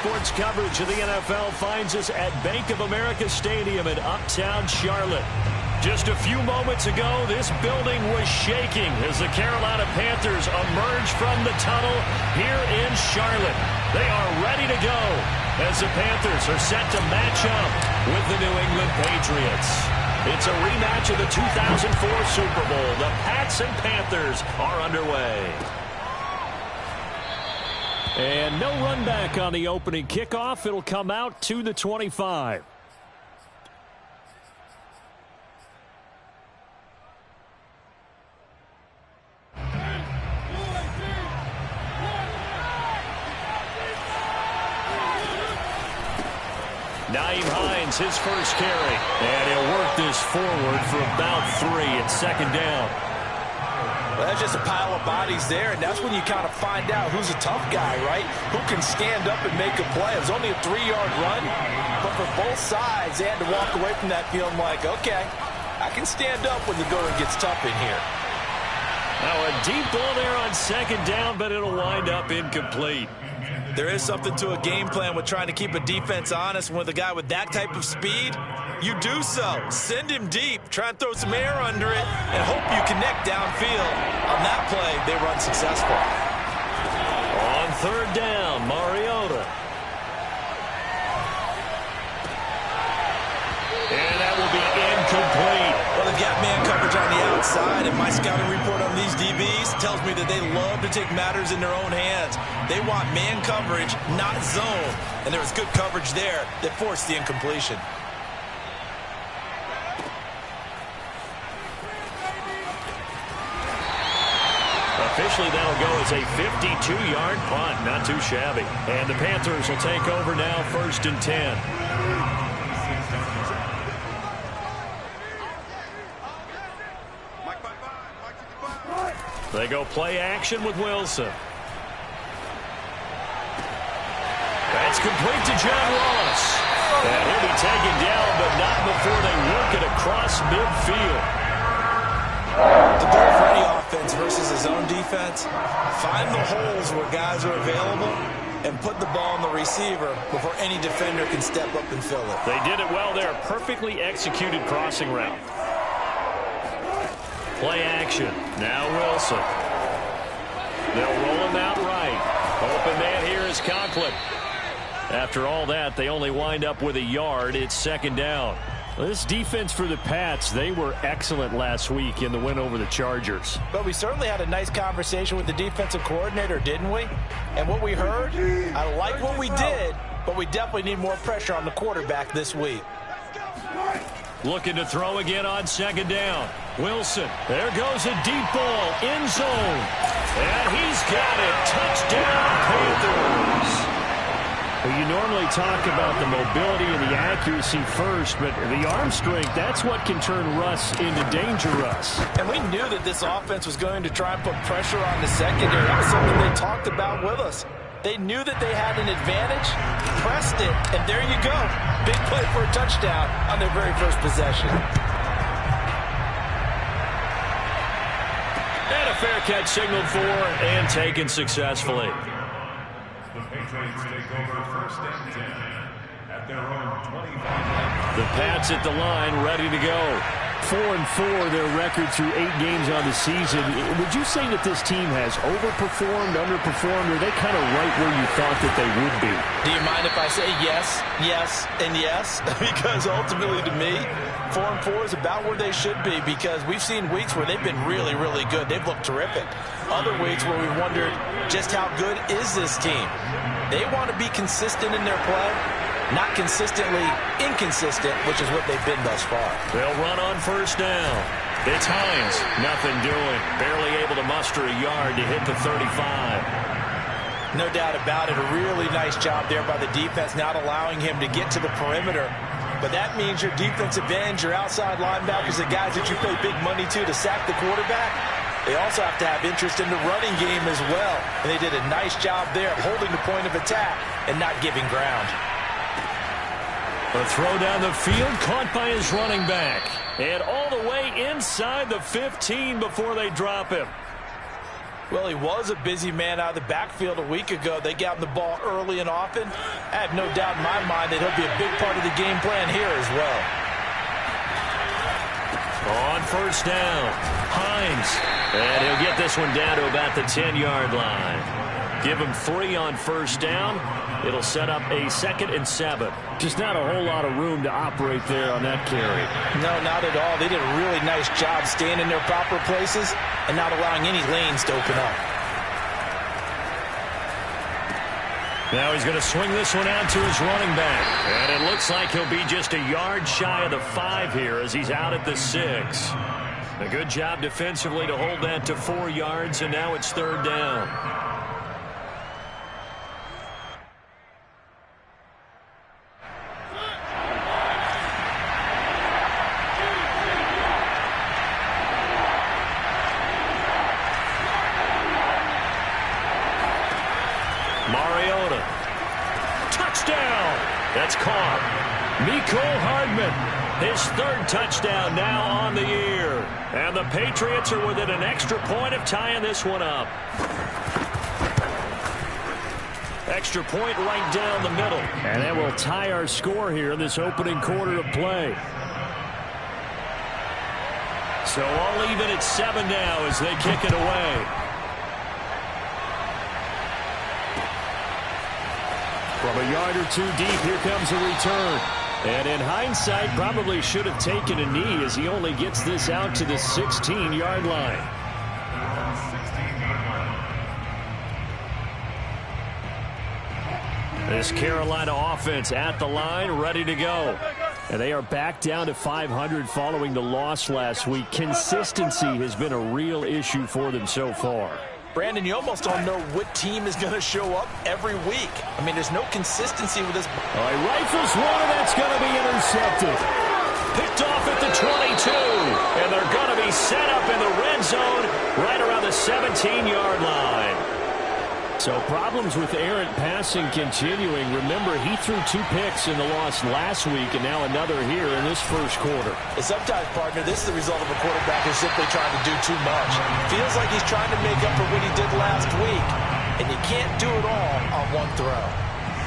sports coverage of the NFL finds us at Bank of America Stadium in Uptown Charlotte. Just a few moments ago, this building was shaking as the Carolina Panthers emerged from the tunnel here in Charlotte. They are ready to go as the Panthers are set to match up with the New England Patriots. It's a rematch of the 2004 Super Bowl. The Pats and Panthers are underway. And no run back on the opening kickoff. It'll come out to the 25. Nyheim Hines, his first carry. And he'll work this forward for about 3 at second down. Well, that's just a pile of bodies there, and that's when you kind of find out who's a tough guy, right? Who can stand up and make a play. It was only a 3-yard run, but for both sides, they had to walk away from that feeling like, okay, I can stand up when the going gets tough in here. Now a deep ball there on second down, but it'll wind up incomplete. There is something to a game plan with trying to keep a defense honest. With a guy with that type of speed, you do so. Send him deep, try and throw some air under it, and hope you connect downfield. On that play, they run successful. On third down, Mariota. And that will be incomplete. Well, they've got man coverage on the outside, and my scouting report on these DBs tells me that they love to take matters in their own hands. They want man coverage, not zone. And there was good coverage there that forced the incompletion. Officially, that'll go as a 52-yard punt. Not too shabby. And the Panthers will take over now, 1st and 10. They go play action with Wilson. That's complete to John Ross. And he'll be taken down, but not before they work it across midfield. To do it for any offense versus his own defense, find the holes where guys are available and put the ball on the receiver before any defender can step up and fill it. They did it well there. Perfectly executed crossing route. Play action. Now Wilson. They'll roll him out right. Open man here is Conklin. After all that, they only wind up with a yard. It's second down. Well, this defense for the Pats, they were excellent last week in the win over the Chargers. But we certainly had a nice conversation with the defensive coordinator, didn't we? And what we heard, I like what we did, but we definitely need more pressure on the quarterback this week. Looking to throw again on second down. Wilson. There goes a deep ball. End zone. And he's got it. Touchdown, Panthers. Well, you normally talk about the mobility and the accuracy first, but the arm strength, that's what can turn Russ into danger Russ. And we knew that this offense was going to try and put pressure on the secondary. That was something they talked about with us. They knew that they had an advantage, pressed it, and there you go. Big play for a touchdown on their very first possession. And a fair catch signaled for and taken successfully. The Patriots take over 1st and 10 at their own 25. The Pats at the line, ready to go. 4-4, their record through 8 games on the season. Would you say that this team has overperformed, underperformed, or are they kind of right where you thought that they would be? Do you mind if I say yes, yes, and yes? Because ultimately to me, 4-4 is about where they should be, because we've seen weeks where they've been really, really good. They've looked terrific. Other weeks where we've wondered just how good is this team. They want to be consistent in their play. Not consistently inconsistent, which is what they've been thus far. They'll run on first down. It's Hines. Nothing doing. Barely able to muster a yard to hit the 35. No doubt about it. A really nice job there by the defense, not allowing him to get to the perimeter. But that means your defensive ends, your outside linebackers, the guys that you pay big money to sack the quarterback, they also have to have interest in the running game as well. And they did a nice job there holding the point of attack and not giving ground. A throw down the field, caught by his running back. And all the way inside the 15 before they drop him. Well, he was a busy man out of the backfield a week ago. They got him the ball early and often. I have no doubt in my mind that he'll be a big part of the game plan here as well. On first down, Hines. And he'll get this one down to about the 10-yard line. Give him 3 on first down. It'll set up a 2nd and 7. Just not a whole lot of room to operate there on that carry. No, not at all. They did a really nice job staying in their proper places and not allowing any lanes to open up. Now he's going to swing this one out to his running back. And it looks like he'll be just a yard shy of the 5 here as he's out at the 6. A good job defensively to hold that to 4 yards, and now it's 3rd down. That's caught. Mecole Hardman, his 3rd touchdown now on the year. And the Patriots are within an extra point of tying this one up. Extra point right down the middle. And that will tie our score here in this opening quarter of play. So all even at 7 now as they kick it away. From a yard or 2 deep, here comes a return. And in hindsight, probably should have taken a knee as he only gets this out to the 16-yard line. This Carolina offense at the line, ready to go. And they are back down to 500 following the loss last week. Consistency has been a real issue for them so far. Brandon, you almost don't know what team is going to show up every week. I mean, there's no consistency with this. All right, rifles one, and that's going to be intercepted. Picked off at the 22, and they're going to be set up in the red zone right around the 17-yard line. So problems with errant passing continuing. Remember, he threw 2 picks in the loss last week, and now another here in this first quarter. And sometimes, partner, this is the result of a quarterback who's simply trying to do too much. Feels like he's trying to make up for what he did last week, and you can't do it all on one throw.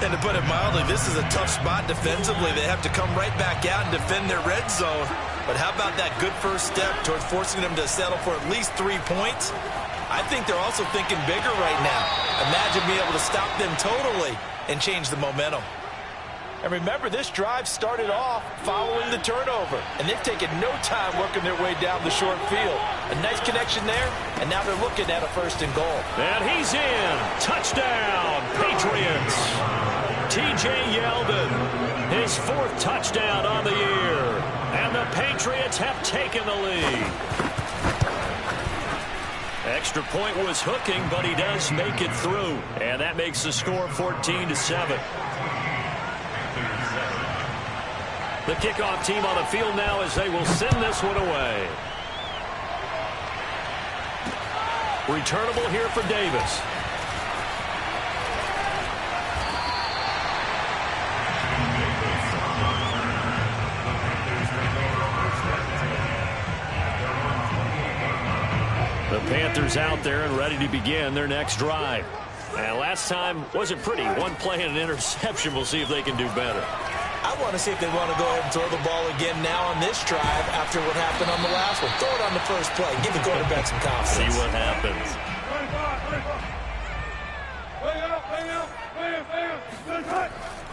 And to put it mildly, this is a tough spot defensively. They have to come right back out and defend their red zone. But how about that good first step towards forcing them to settle for at least 3 points? I think they're also thinking bigger right now. Imagine being able to stop them totally and change the momentum. And remember, this drive started off following the turnover, and they've taken no time working their way down the short field. A nice connection there, and now they're looking at a 1st and goal. And he's in. Touchdown, Patriots. TJ Yeldon, his 4th touchdown on the year. And the Patriots have taken the lead. Extra point was hooking, but he does make it through. And that makes the score 14-7. The kickoff team on the field now as they will send this one away. Returnable here for Davis. The Panthers out there and ready to begin their next drive. And last time wasn't pretty. 1 play and an interception. We'll see if they can do better. I want to see if they want to go ahead and throw the ball again now on this drive after what happened on the last one. Throw it on the first play. Give the quarterback some confidence. See what happens.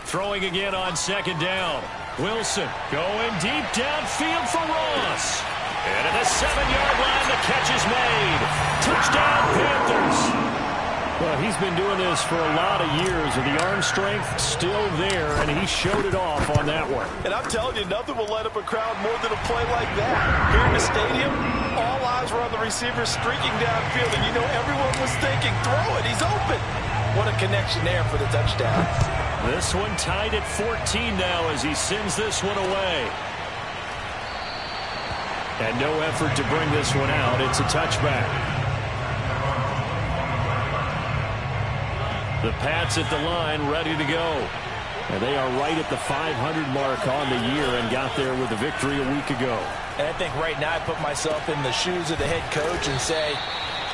Throwing again on 2nd down. Wilson going deep downfield for Ross. And at the 7-yard line, the catch is made. Touchdown, Panthers. Well, he's been doing this for a lot of years, and the arm strength still there, and he showed it off on that one. And I'm telling you, nothing will light up a crowd more than a play like that. Here in the stadium, all eyes were on the receiver streaking downfield, and you know everyone was thinking, throw it, he's open. What a connection there for the touchdown. This one tied at 14 now as he sends this one away. And no effort to bring this one out. It's a touchback. The Pats at the line, ready to go. And they are right at the 500 mark on the year and got there with a victory a week ago. And I think right now I put myself in the shoes of the head coach and say,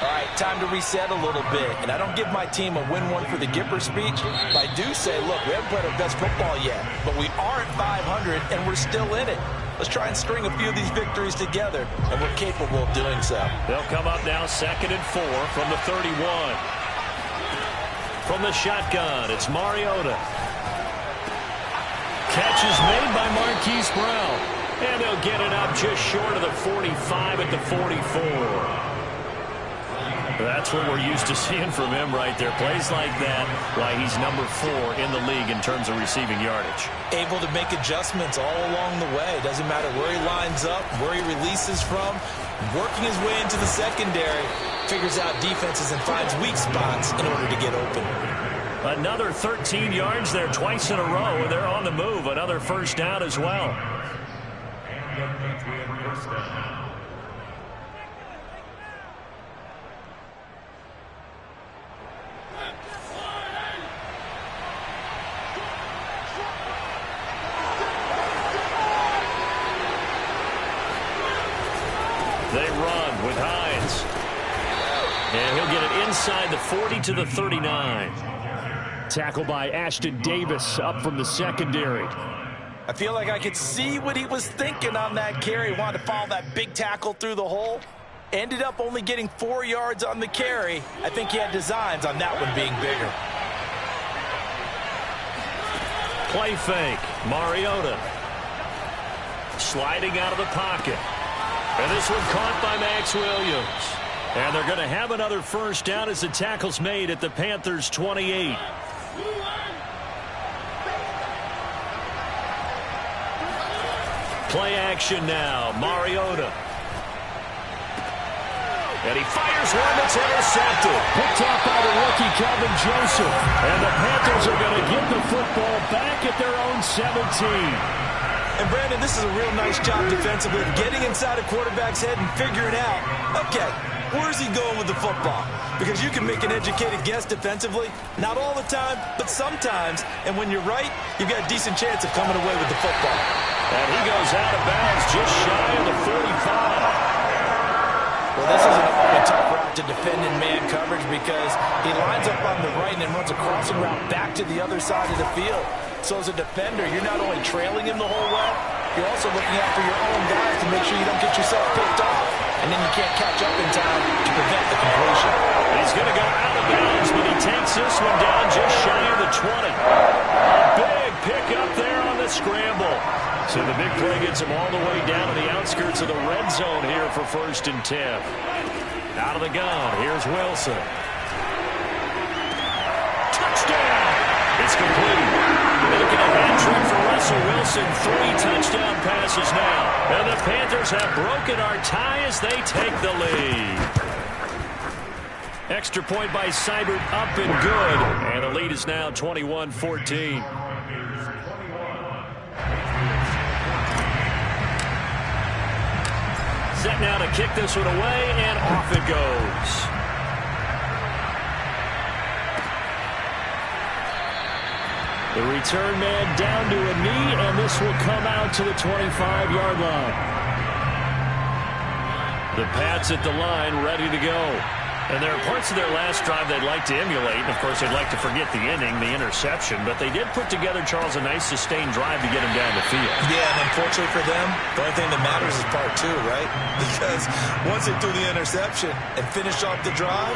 All right, time to reset a little bit. And I don't give my team a win one for the Gipper speech, but I do say, look, we haven't played our best football yet, but we are at 500 and we're still in it. Let's try and string a few of these victories together, and we're capable of doing so. They'll come up now 2nd and 4 from the 31. From the shotgun, it's Mariota. Catch is made by Marquise Brown. And they'll get it up just short of the 45 at the 44. That's what we're used to seeing from him right there. Plays like that, why he's number 4 in the league in terms of receiving yardage. Able to make adjustments all along the way. Doesn't matter where he lines up, where he releases from. Working his way into the secondary. Figures out defenses and finds weak spots in order to get open. Another 13 yards there twice in a row, and they're on the move. Another first down as well. They run with Hines. And he'll get it inside the 40 to the 39. Tackle by Ashton Davis up from the secondary. I feel like I could see what he was thinking on that carry. Wanted to follow that big tackle through the hole. Ended up only getting 4 yards on the carry. I think he had designs on that one being bigger. Play fake. Mariota. Sliding out of the pocket. And this one caught by Max Williams. And they're going to have another first down as the tackle's made at the Panthers' 28. Play action now. Mariota. And he fires one that's intercepted. Picked off by the rookie, Calvin Joseph. And the Panthers are going to get the football back at their own 17. And, Brandon, this is a real nice job defensively of getting inside a quarterback's head and figuring out, okay, where's he going with the football? Because you can make an educated guess defensively. Not all the time, but sometimes. And when you're right, you've got a decent chance of coming away with the football. And he goes out of bounds just shy of the 45. Well, this is a tough route to defend in man coverage because he lines up on the right and then runs a crossing route back to the other side of the field. So as a defender, you're not only trailing him the whole way, you're also looking out for your own guys to make sure you don't get yourself picked off. And then you can't catch up in time to prevent the completion. He's going to go out of bounds, but he takes this one down just shy of the 20. A big pick up there on the scramble. So the big play gets him all the way down to the outskirts of the red zone here for 1st and 10. Out of the gun, here's Wilson. Touchdown! It's complete. Making a hat trick for Russell Wilson. 3 touchdown passes now. And the Panthers have broken our tie as they take the lead. Extra point by Seibert up and good. And the lead is now 21-14. Set now to kick this one away, and off it goes. The return man down to a knee, and this will come out to the 25-yard line. The Pats at the line, ready to go. And there are parts of their last drive they'd like to emulate. And of course, they'd like to forget the ending, the interception. But they did put together, Charles, a nice sustained drive to get him down the field. Yeah, and unfortunately for them, the only thing that matters is part 2, right? Because once they threw the interception and finished off the drive,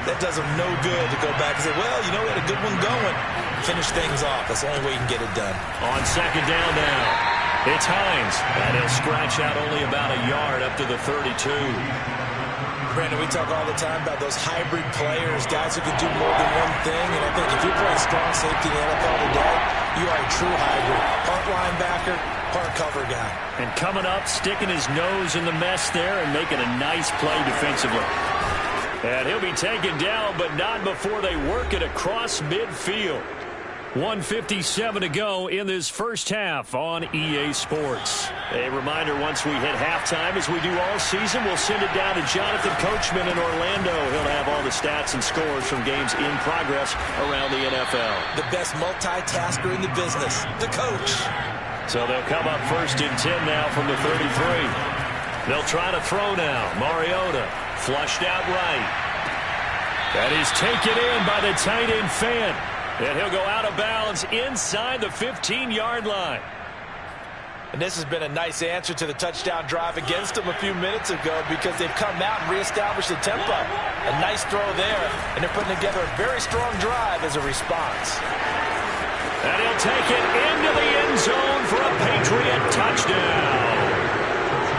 that does them no good to go back and say, well, you know, we had a good one going. Finish things off. That's the only way you can get it done. On 2nd down now, it's Hines. And he'll scratch out only about a yard up to the 32. Brandon, we talk all the time about those hybrid players, guys who can do more than one thing. And I think if you're playing strong safety in the NFL today, you are a true hybrid. Part linebacker, part cover guy. And coming up, sticking his nose in the mess there and making a nice play defensively. And he'll be taken down, but not before they work it across midfield. 1:57 to go in this first half on EA Sports. A reminder, once we hit halftime, as we do all season, we'll send it down to Jonathan Coachman in Orlando. He'll have all the stats and scores from games in progress around the NFL. The best multitasker in the business, the coach. So they'll come up 1st and 10 now from the 33. They'll try to throw now. Mariota. Flushed out right. That is taken in by the tight end Fan. And he'll go out of bounds inside the 15-yard line. And this has been a nice answer to the touchdown drive against them a few minutes ago because they've come out and reestablished the tempo. A nice throw there, and they're putting together a very strong drive as a response. And he'll take it into the end zone for a Patriot touchdown.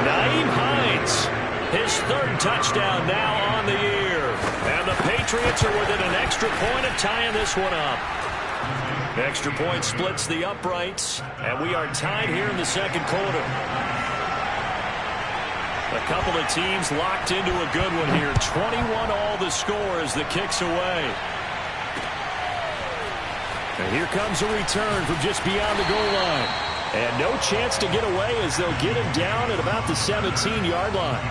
Nyheim Hines, his third touchdown now on the year. And the Patriots are within an extra point of tying this one up. Extra point splits the uprights, and we are tied here in the second quarter. A couple of teams locked into a good one here. 21 all the score as the kick's away. And here comes a return from just beyond the goal line. And no chance to get away as they'll get him down at about the 17-yard line.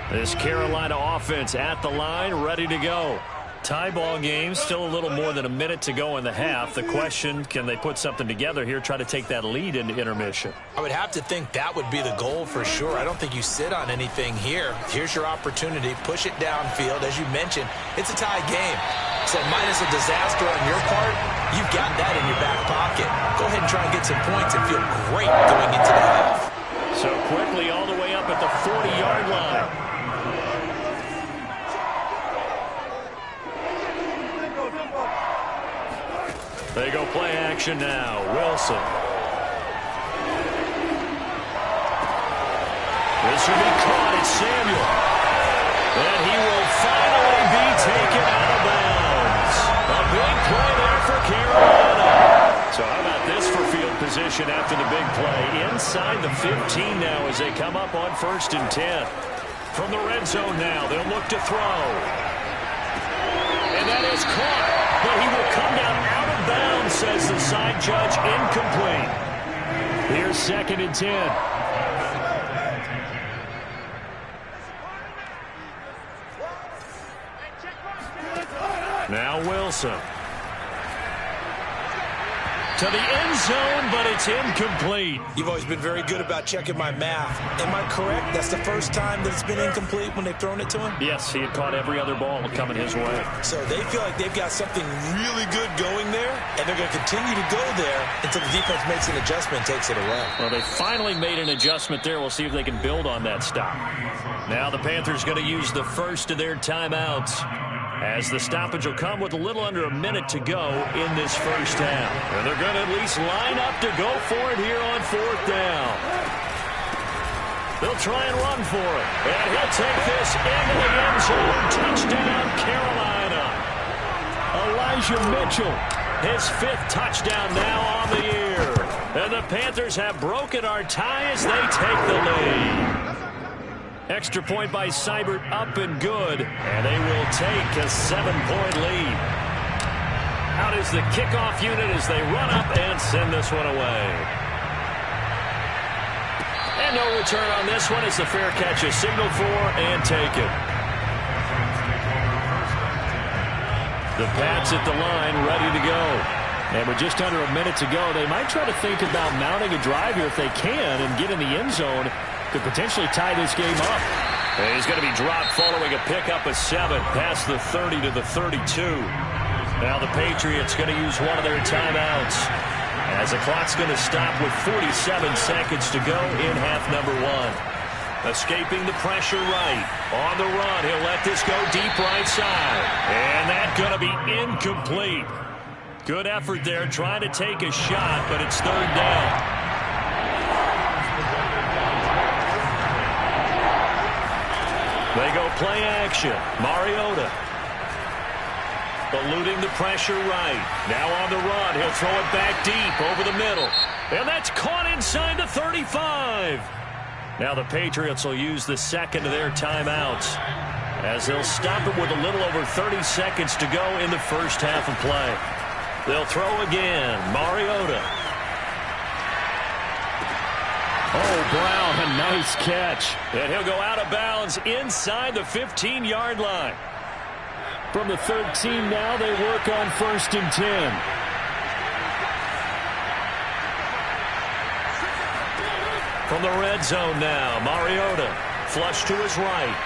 This Carolina offense at the line, ready to go. Tie ball game, still a little more than a minute to go in the half. The question, can they put something together here, try to take that lead into intermission? I would have to think that would be the goal for sure. I don't think you sit on anything here. Here's your opportunity. Push it downfield. As you mentioned, it's a tie game. So minus a disaster on your part, you've got that in your back pocket. Go ahead and try and get some points and feel great going into the half. So quickly all the way up at the 40-yard line. They go play action now. Wilson. This will be caught. It's Samuel. And he will finally be taken out of bounds. A big play there for Carolina. So how about this for field position after the big play? Inside the 15 now as they come up on 1st and 10. From the red zone now, they'll look to throw. And that is caught. But he will come down out of bounds, says the side judge. Incomplete. Here's 2nd and 10. Now Wilson. To the end zone, but it's incomplete. You've always been very good about checking my math. Am I correct? That's the first time that it's been incomplete when they've thrown it to him? Yes, he had caught every other ball coming his way. So they feel like they've got something really good going there, and they're going to continue to go there until the defense makes an adjustment and takes it away. Well, they finally made an adjustment there. We'll see if they can build on that stop. Now the Panthers going to use the first of their timeouts, as the stoppage will come with a little under a minute to go in this first half. And they're going to at least line up to go for it here on 4th down. They'll try and run for it. And he'll take this into the end zone. Touchdown, Carolina. Elijah Mitchell, his 5th touchdown now on the year. And the Panthers have broken our tie as they take the lead. Extra point by Seibert, up and good. And they will take a 7-point lead. Out is the kickoff unit as they run up and send this one away. And no return on this one as the fair catch is signaled for and taken. The Pats at the line, ready to go. And with just under a minute to go, they might try to think about mounting a drive here if they can and get in the end zone. Could potentially tie this game up. And he's going to be dropped following a pickup of 7 past the 30 to the 32. Now the Patriots going to use one of their timeouts as the clock's going to stop with 47 seconds to go in half number 1. Escaping the pressure right. On the run, he'll let this go deep right side. And that's going to be incomplete. Good effort there trying to take a shot, but it's 3rd down. They go play action. Mariota. Eluding the pressure right. Now on the run. He'll throw it back deep over the middle. And that's caught inside the 35. Now the Patriots will use the 2nd of their timeouts as they'll stop it with a little over 30 seconds to go in the first half of play. They'll throw again. Mariota. Oh, Brown, a nice catch. And he'll go out of bounds inside the 15-yard line. From the 13 now, they work on 1st and 10. From the red zone now, Mariota. Flush to his right.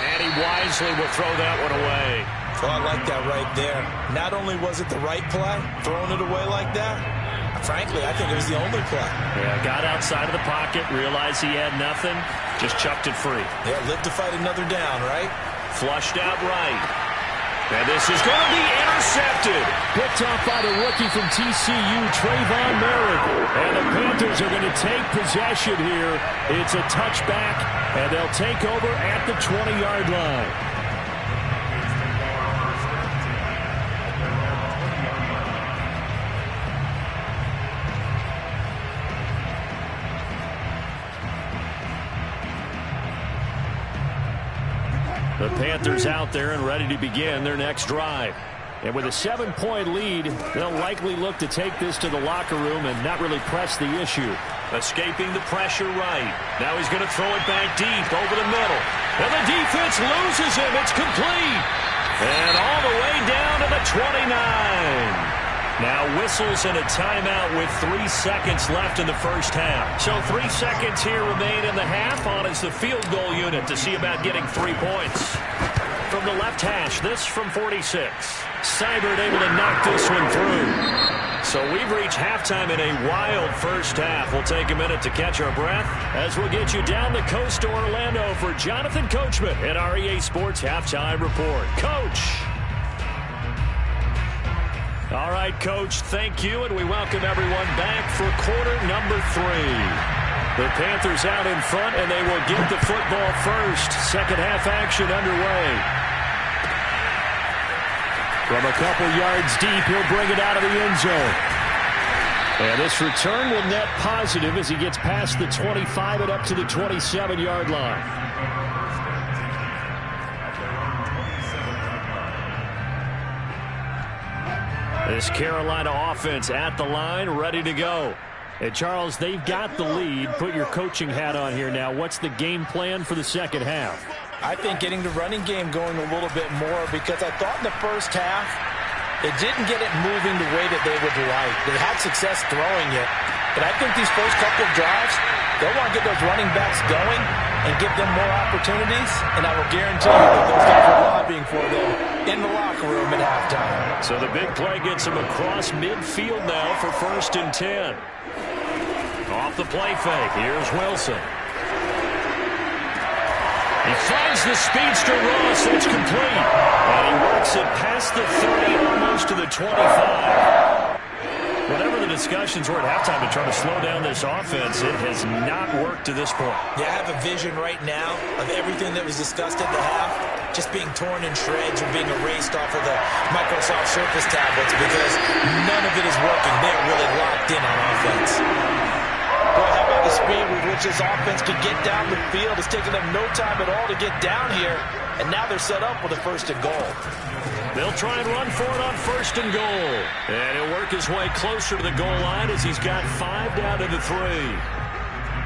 And he wisely will throw that one away. Oh, I like that right there. Not only was it the right play, throwing it away like that, frankly, I think it was the only play. Yeah, got outside of the pocket, realized he had nothing, just chucked it free. Yeah, live to fight another down, right? Flushed out right. And this is going to be intercepted. Picked off by the rookie from TCU, Trayvon Merrick. And the Panthers are going to take possession here. It's a touchback, and they'll take over at the 20-yard line. The Panthers out there and ready to begin their next drive. And with a 7-point lead, they'll likely look to take this to the locker room and not really press the issue. Escaping the pressure right. Now he's going to throw it back deep over the middle. And the defense loses him. It's complete. And all the way down to the 29. Now whistles and a timeout with 3 seconds left in the first half. So 3 seconds here remain in the half on as the field goal unit to see about getting 3 points. From the left hash, this from 46. Seibert able to knock this one through. So we've reached halftime in a wild first half. We'll take a minute to catch our breath as we'll get you down the coast to Orlando for Jonathan Coachman at our EA Sports Halftime Report. Coach. All right, Coach, thank you, and we welcome everyone back for quarter number 3. The Panthers out in front, and they will get the football first. Second half action underway. From a couple yards deep, he'll bring it out of the end zone. And this return will net positive as he gets past the 25 and up to the 27-yard line. This Carolina offense at the line, ready to go. And Charles, they've got the lead. Put your coaching hat on here now. What's the game plan for the second half? I think getting the running game going a little bit more, because I thought in the first half it didn't get it moving the way that they would like. They had success throwing it, but I think these first couple of drives, they'll want to get those running backs going and give them more opportunities, and I will guarantee you that those guys are lobbying for them in the locker room at halftime. So the big play gets him across midfield now for 1st and 10. Off the play fake, here's Wilson. He finds the speedster Ross, that's complete. And he works it past the 30, almost to the 25. Whatever the discussions were at halftime to try to slow down this offense, it has not worked to this point. Yeah, I have a vision right now of everything that was discussed at the half just being torn in shreds or being erased off of the Microsoft Surface tablets, because none of it is working. They're really locked in on offense. Boy, how about the speed with which this offense can get down the field? It's taken them no time at all to get down here, and now they're set up with a 1st and goal. They'll try and run for it on 1st and goal. And he'll work his way closer to the goal line as he's got 5 down to the 3.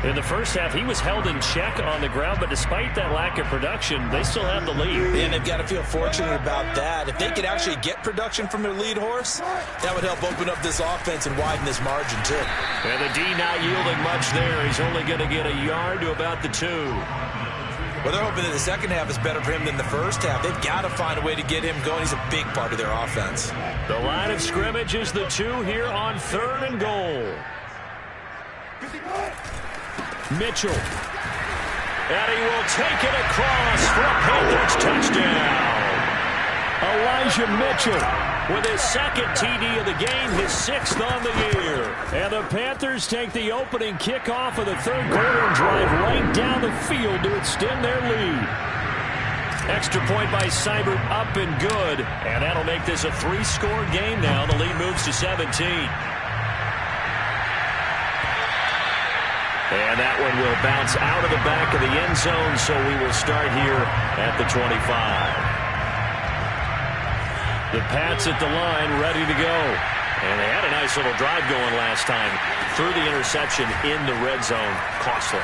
In the first half, he was held in check on the ground, but despite that lack of production, they still have the lead. And they've got to feel fortunate about that. If they could actually get production from their lead horse, that would help open up this offense and widen this margin, too. And the D not yielding much there. He's only going to get a yard to about the 2. Well, they're hoping that the second half is better for him than the first half. They've got to find a way to get him going. He's a big part of their offense. The line of scrimmage is the 2 here on 3rd and goal. Mitchell. And he will take it across for a Panthers touchdown. Elijah Mitchell with his 2nd TD of the game, his 6th on the year. And the Panthers take the opening kickoff of the 3rd quarter and drive right down the field to extend their lead. Extra point by Seibert, up and good. And that'll make this a 3-score game now. The lead moves to 17. And that one will bounce out of the back of the end zone, so we will start here at the 25. The Pats at the line, ready to go. And they had a nice little drive going last time. Through the interception in the red zone, costly.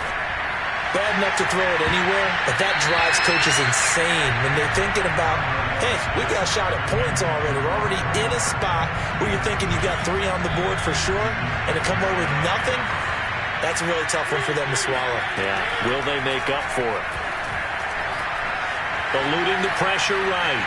Bad enough to throw it anywhere, but that drives coaches insane when they're thinking about, hey, we got a shot at points already. We're already in a spot where you're thinking you got 3 on the board for sure, and to come away with nothing, That's a really tough one for them to swallow. Yeah, will they make up for it? Eluding the pressure right.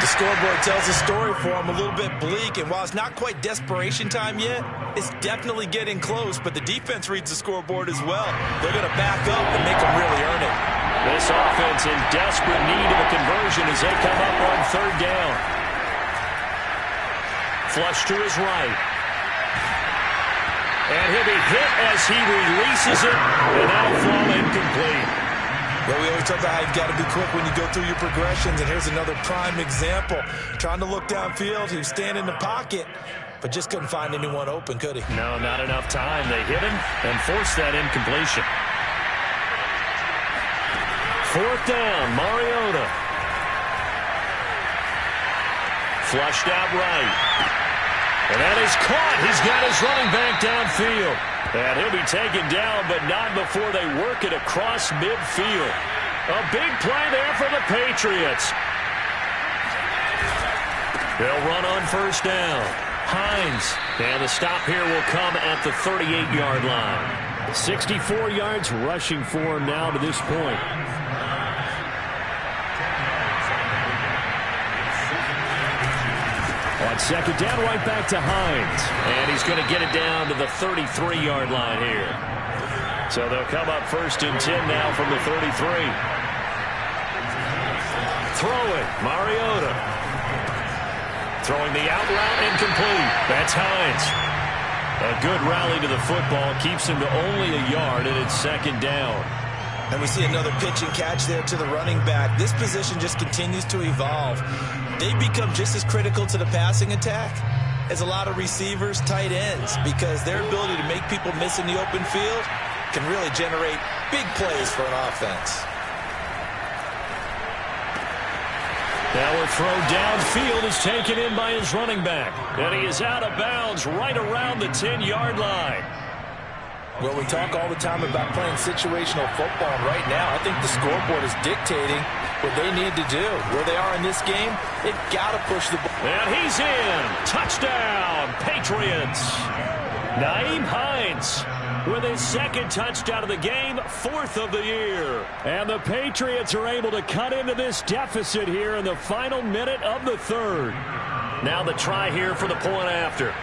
The scoreboard tells a story for them, a little bit bleak, and while it's not quite desperation time yet, it's definitely getting close, but the defense reads the scoreboard as well. They're going to back up and make them really earn it. This offense in desperate need of a conversion as they come up on third down. Flush to his right. And he'll be hit as he releases it, and that'll fall incomplete. Well, we always talk about how you've got to be quick when you go through your progressions, and here's another prime example. Trying to look downfield, he was standing in the pocket, but just couldn't find anyone open, could he? No, not enough time. They hit him and forced that incompletion. Fourth down, Mariota. Flushed out right. And that is caught. He's got his running back downfield. And he'll be taken down, but not before they work it across midfield. A big play there for the Patriots. They'll run on first down. Hines. And the stop here will come at the 38-yard line. 64 yards rushing for him now to this point. On second down, right back to Hines. And he's going to get it down to the 33-yard line here. So they'll come up first and 10 now from the 33. Throw it, Mariota. Throwing the out route incomplete. That's Hines. A good rally to the football. Keeps him to only a yard, and it's second down. And we see another pitch and catch there to the running back. This position just continues to evolve. They become just as critical to the passing attack as a lot of receivers, tight ends, because their ability to make people miss in the open field can really generate big plays for an offense. Now a throw downfield is taken in by his running back. And he is out of bounds right around the 10-yard line. Well, we talk all the time about playing situational football, and right now I think the scoreboard is dictating what they need to do. Where they are in this game, they've got to push the ball. And he's in. Touchdown, Patriots. Nyheim Hines with his second touchdown of the game, fourth of the year. And the Patriots are able to cut into this deficit here in the final minute of the third. Now the try here for the point after.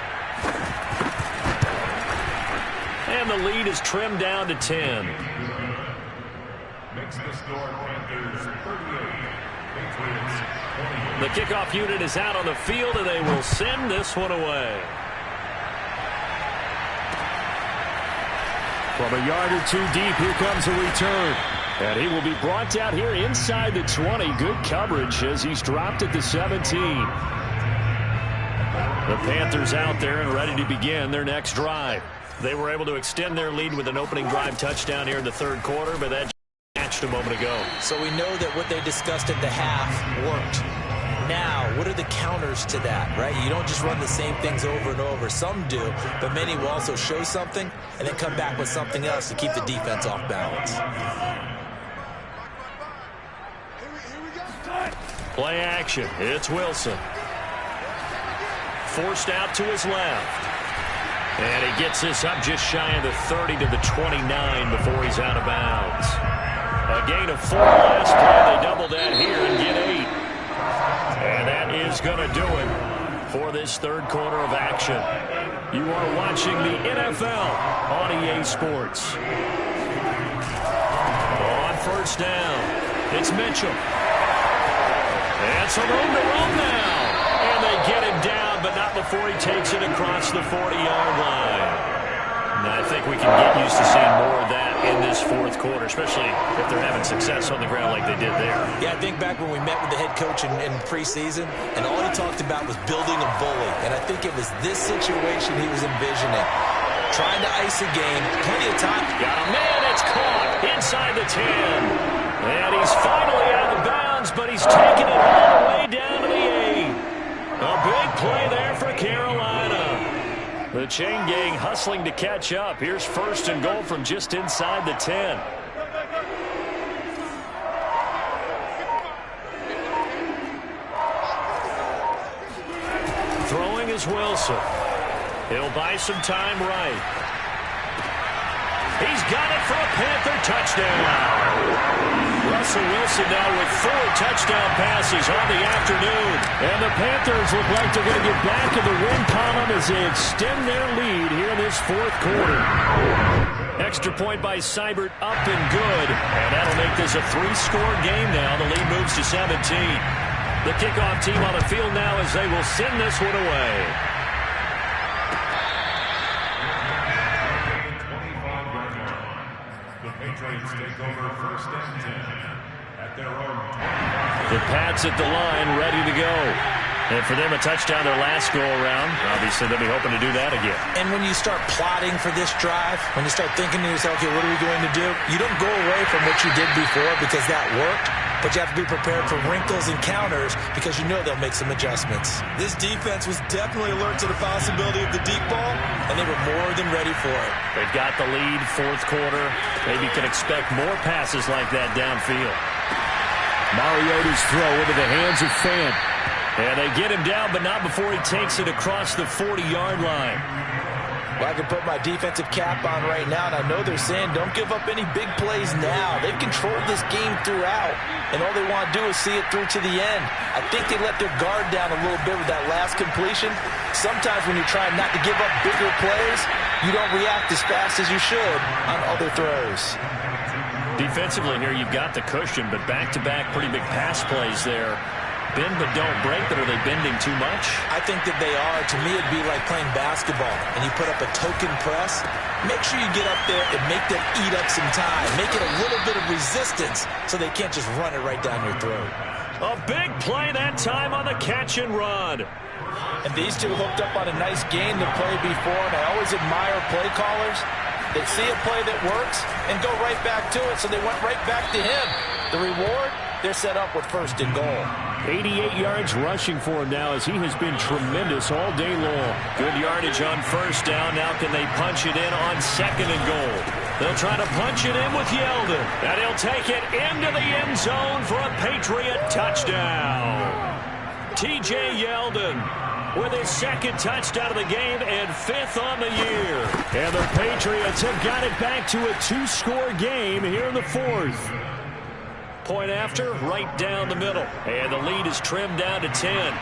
And the lead is trimmed down to 10. Makes the score Panthers 38. Patriots 20. The kickoff unit is out on the field, and they will send this one away. From a yard or two deep, here comes a return. And he will be brought down here inside the 20. Good coverage as he's dropped at the 17. The Panthers out there and ready to begin their next drive. They were able to extend their lead with an opening drive touchdown here in the third quarter, but that matched a moment ago. So we know that what they discussed at the half worked. Now, what are the counters to that, right? You don't just run the same things over and over. Some do, but many will also show something and then come back with something else to keep the defense off balance. Play action. It's Wilson. Forced out to his left. And he gets this up just shy of the 30 to the 29 before he's out of bounds. A gain of 4 last play. They double that here and get 8. And that is going to do it for this third quarter of action. You are watching the NFL on EA Sports. On first down, it's Mitchell. And some room to roam now. And they get him down, but not before he takes it across the 40-yard line. And I think we can get used to seeing more of that in this fourth quarter, especially if they're having success on the ground like they did there. Yeah, I think back when we met with the head coach in preseason, and all he talked about was building a bully. And I think it was this situation he was envisioning. Trying to ice a game, plenty of time. Got a man, it's caught inside the 10. And he's finally out of bounds, but he's taking it all the way down to the 8. A big play there for Carolina. The chain gang hustling to catch up. Here's first and goal from just inside the 10. Throwing is Wilson. He'll buy some time right. He's got it for a Panther touchdown. Russell Wilson now with 4 touchdown passes on the afternoon. And the Panthers look like they're going to get back in the win column as they extend their lead here in this fourth quarter. Extra point by Seibert, up and good. And that'll make this a 3-score game now. The lead moves to 17. The kickoff team on the field now as they will send this one away. The Patriots take over first and 10 at their own. The Pats at the line, ready to go. And for them, a touchdown their last go-around. Obviously, they'll be hoping to do that again. And when you start plotting for this drive, when you start thinking to yourself, okay, what are we going to do? You don't go away from what you did before because that worked, but you have to be prepared for wrinkles and counters because you know they'll make some adjustments. This defense was definitely alert to the possibility of the deep ball, and they were more than ready for it. They've got the lead, fourth quarter. Maybe can expect more passes like that downfield. Mariota's throw into the hands of Fant. And they get him down, but not before he takes it across the 40-yard line. Well, I can put my defensive cap on right now, and I know they're saying don't give up any big plays now. They've controlled this game throughout, and all they want to do is see it through to the end. I think they let their guard down a little bit with that last completion. Sometimes when you're trying not to give up bigger plays, you don't react as fast as you should on other throws. Defensively here, you've got the cushion, but back-to-back pretty big pass plays there. Bend but don't break, but are they bending too much? I think that they are. To me, it'd be like playing basketball, and you put up a token press. Make sure you get up there and make them eat up some time. Make it a little bit of resistance so they can't just run it right down your throat. A big play that time on the catch and run. And these two hooked up on a nice game to play before, and I always admire play callers. They see a play that works and go right back to it, so they went right back to him. The reward, they're set up with first and goal. 88 yards rushing for him now as he has been tremendous all day long. Good yardage on first down. Now can they punch it in on second and goal? They'll try to punch it in with Yeldon. And he'll take it into the end zone for a Patriot touchdown. T.J. Yeldon with his second touchdown of the game and 5th on the year. And the Patriots have got it back to a 2-score game here in the fourth. Point after, right down the middle. And the lead is trimmed down to 10.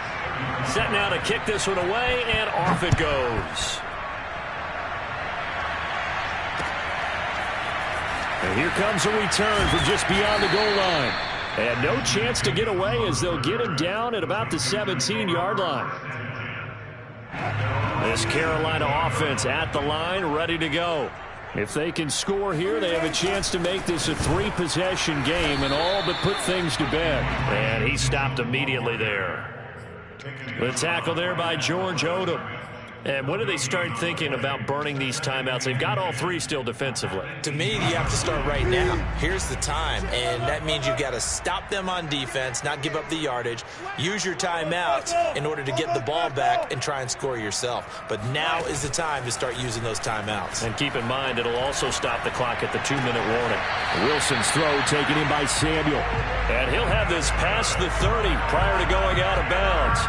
Set now to kick this one away, and off it goes. And here comes a return from just beyond the goal line. And no chance to get away as they'll get him down at about the 17-yard line. This Carolina offense at the line, ready to go. If they can score here, they have a chance to make this a 3-possession game and all but put things to bed. And he stopped immediately there. The tackle there by George Odom. And when do they start thinking about burning these timeouts? They've got all 3 still defensively. To me, you have to start right now. Here's the time, and that means you've got to stop them on defense, not give up the yardage, use your timeouts in order to get the ball back and try and score yourself. But now is the time to start using those timeouts. And keep in mind, it'll also stop the clock at the 2-minute warning. Wilson's throw taken in by Samuel. And he'll have this past the 30 prior to going out of bounds.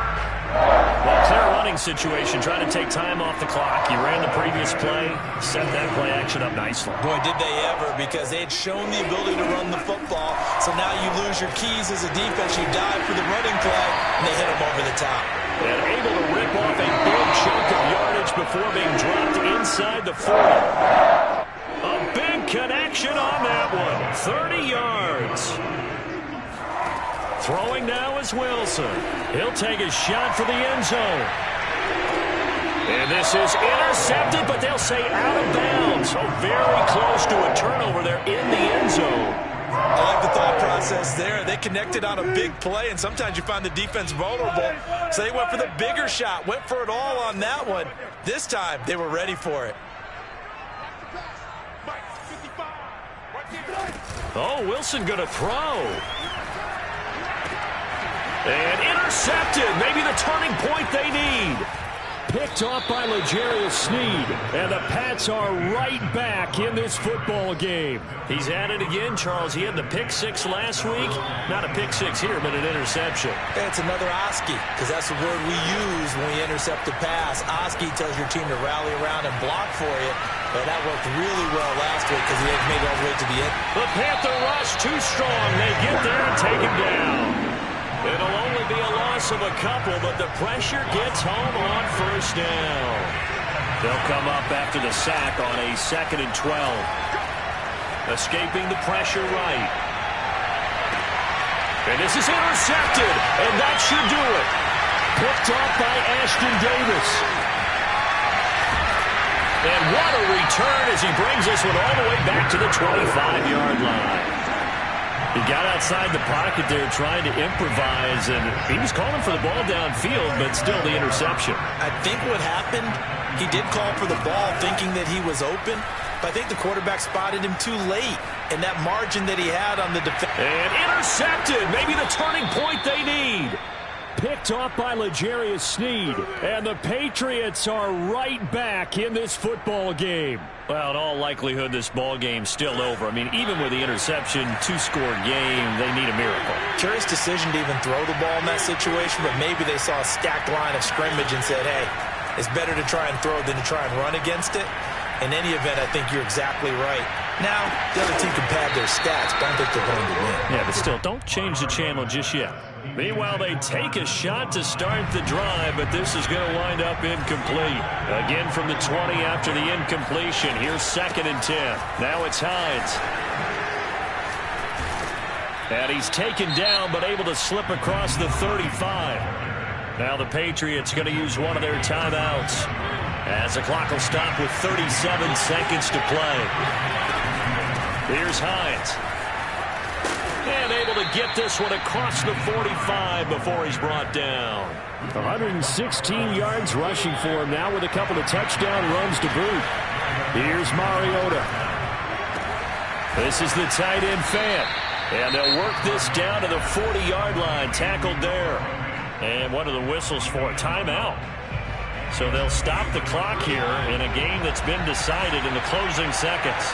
Well, clear running situation, trying to take time off the clock. He ran the previous play, set that play action up nicely. Boy, did they ever, because they had shown the ability to run the football. So now you lose your keys as a defense. You dive for the running play, and they hit him over the top. And able to rip off a big chunk of yardage before being dropped inside the 40. A big connection on that one. 30 yards. Throwing now is Wilson. He'll take a shot for the end zone. And this is intercepted, but they'll say out of bounds. So very close to a turnover there in the end zone. I like the thought process there. They connected on a big play, and sometimes you find the defense vulnerable. So they went for the bigger shot, went for it all on that one. This time, they were ready for it. Oh, Wilson going to throw. And intercepted. Maybe the turning point they need. Picked off by L'Jarius Sneed. And the Pats are right back in this football game. He's at it again, Charles. He had the pick six last week. Not a pick six here, but an interception. It's another Oski, because that's the word we use when we intercept a pass. Oski tells your team to rally around and block for you. But that worked really well last week because he had made it all the way to the end. The Panther rush too strong. They get there and take him down. It'll only be a loss of a couple, but the pressure gets home on first down. They'll come up after the sack on a 2nd and 12. Escaping the pressure right. And this is intercepted, and that should do it. Picked off by Ashton Davis. And what a return as he brings this one all the way back to the 25-yard line. He got outside the pocket there trying to improvise, and he was calling for the ball downfield, but still the interception. I think what happened, he did call for the ball thinking that he was open, but I think the quarterback spotted him too late, and that margin that he had on the defense. And intercepted, maybe the turning point they need. Picked off by L'Jarius Sneed. And the Patriots are right back in this football game. Well, in all likelihood, this ball game's still over. I mean, even with the interception, two-score game, they need a miracle. Curious decision to even throw the ball in that situation, but maybe they saw a stacked line of scrimmage and said, hey, it's better to try and throw than to try and run against it. In any event, I think you're exactly right. Now, the other team can pad their stats, but I don't think they're going to win. Yeah, but still, don't change the channel just yet. Meanwhile, they take a shot to start the drive, but this is going to wind up incomplete. Again from the 20 after the incompletion. Here's 2nd and 10. Now it's Hines. And he's taken down, but able to slip across the 35. Now the Patriots going to use one of their timeouts, as the clock will stop with 37 seconds to play. Here's Hines. And able to get this one across the 45 before he's brought down. 116 yards rushing for him now with a couple of touchdown runs to boot. Here's Mariota. This is the tight end Fant. And they'll work this down to the 40-yard line. Tackled there. And what are the whistles for? Timeout. So they'll stop the clock here in a game that's been decided in the closing seconds.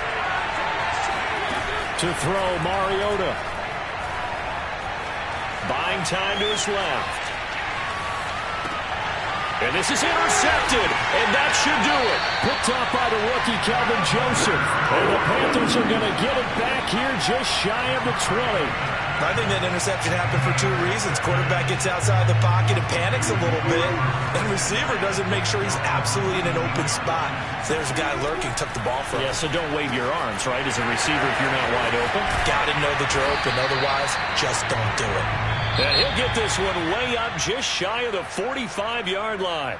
To throw, Mariota. Buying time to his left. And this is intercepted, and that should do it. Picked off by the rookie, Calvin Joseph. And the Panthers are going to get it back here just shy of the 20. I think that interception happened for two reasons. Quarterback gets outside the pocket and panics a little bit, and receiver doesn't make sure he's absolutely in an open spot. So there's a guy lurking, took the ball from him. Yeah, so don't wave your arms, right, as a receiver if you're not wide open. Got to know that you're open. Otherwise, just don't do it. And he'll get this one way up just shy of the 45-yard line.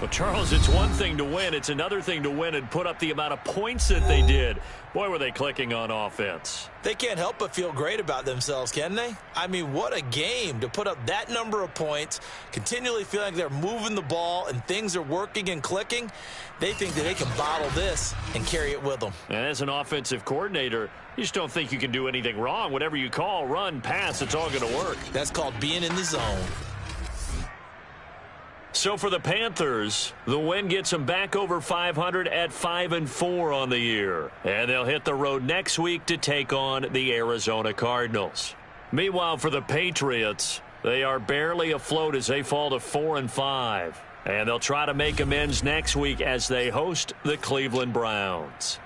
Well, Charles, it's one thing to win. It's another thing to win and put up the amount of points that they did. Boy, were they clicking on offense. They can't help but feel great about themselves, can they? I mean, what a game to put up that number of points, continually feeling like they're moving the ball and things are working and clicking. They think that they can bottle this and carry it with them. And as an offensive coordinator, you just don't think you can do anything wrong. Whatever you call, run, pass, it's all going to work. That's called being in the zone. So for the Panthers, the win gets them back over 500 at 5-4 on the year. And they'll hit the road next week to take on the Arizona Cardinals. Meanwhile, for the Patriots, they are barely afloat as they fall to 4-5. And they'll try to make amends next week as they host the Cleveland Browns.